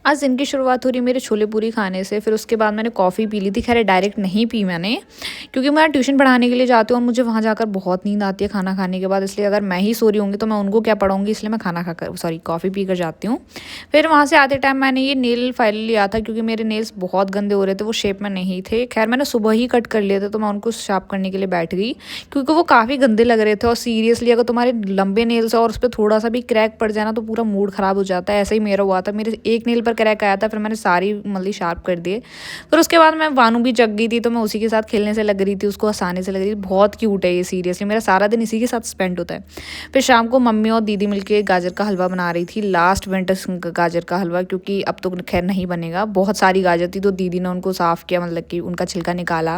आज दिन की शुरुआत हो रही मेरे छोले पूरी खाने से। फिर उसके बाद मैंने कॉफ़ी पी ली थी। ख़ैर डायरेक्ट नहीं पी मैंने, क्योंकि मैं ट्यूशन पढ़ाने के लिए जाती हूँ और मुझे वहाँ जाकर बहुत नींद आती है खाना खाने के बाद। इसलिए अगर मैं ही सो रही होंगी तो मैं उनको क्या पढ़ाऊँगी, इसलिए मैं खाना खाकर कॉफ़ी पी कर जाती हूँ। फिर वहाँ से आते टाइम मैंने ये नेल फाइल लिया था, क्योंकि मेरे नेल्स बहुत गंदे हो रहे थे, वो शेप में नहीं थे। ख़ैर मैंने सुबह ही कट कर लिए थे, तो मैं उनको शार्प करने के लिए बैठ गई, क्योंकि वो काफ़ी गंदे लग रहे थे। और सीरियसली अगर तुम्हारे लंबे नेल्स है और उस पर थोड़ा सा भी क्रैक पड़ जाए ना, तो पूरा मूड ख़राब हो जाता है। ऐसा ही मेरा हुआ था, मेरे एक नेल पर क्रैक आया था, फिर मैंने सारी मतलब शार्प कर दिए। फिर उसके बाद मैं वानू भी जग गई थी, तो मैं उसी के साथ खेलने से लग रही थी, उसको हंसाने से लग रही थी। बहुत क्यूट है ये, सीरियसली मेरा सारा दिन इसी के साथ स्पेंड होता है। फिर शाम को मम्मी और दीदी मिलके गाजर का हलवा बना रही थी, लास्ट विंटर गाजर का हलवा, क्योंकि अब तो खैर नहीं बनेगा। बहुत सारी गाजर थी, तो दीदी ने उनको साफ़ किया, मतलब कि उनका छिलका निकाला।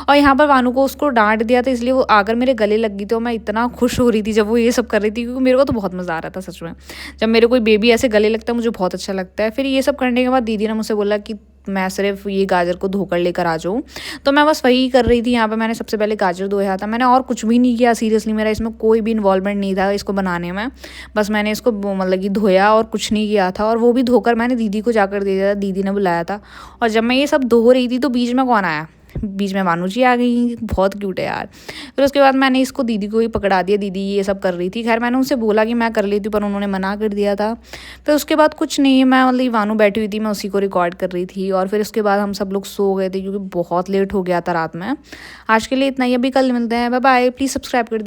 और यहाँ पर वानू को उसको डांट दिया था, इसलिए वो आकर मेरे गले लग गई। तो मैं इतना खुश हो रही थी जब वो ये सब कर रही थी, क्योंकि मेरे को तो बहुत मज़ा आ रहा था सच में। जब मेरे कोई बेबी ऐसे गले लगता है मुझे बहुत अच्छा लगता है। फिर ये सब करने के बाद दीदी ने मुझसे बोला कि मैं सिर्फ ये गाजर को धोकर लेकर आ जाऊँ। तो मैं बस वही कर रही थी। यहाँ पे मैंने सबसे पहले गाजर धोया था, मैंने और कुछ भी नहीं किया। सीरियसली मेरा इसमें कोई भी इन्वॉल्वमेंट नहीं था इसको बनाने में। बस मैंने इसको मतलब कि धोया और कुछ नहीं किया था। और वो भी धोकर मैंने दीदी को जाकर दे दिया था, दीदी ने बुलाया था। और जब मैं ये सब धो रही थी तो बीच में कौन आया, बीच में मानू जी आ गई। बहुत क्यूट है यार। फिर उसके बाद मैंने इसको दीदी को ही पकड़ा दिया, दीदी ये सब कर रही थी। खैर मैंने उनसे बोला कि मैं कर लेती हूँ, पर उन्होंने मना कर दिया था। फिर उसके बाद कुछ नहीं, मैं मतलब वानू बैठी हुई थी, मैं उसी को रिकॉर्ड कर रही थी। और फिर उसके बाद हम सब लोग सो गए थे, क्योंकि बहुत लेट हो गया था रात में। आज के लिए इतना ही, अभी कल मिलते हैं, बाय बाय। प्लीज़ सब्सक्राइब कर दें।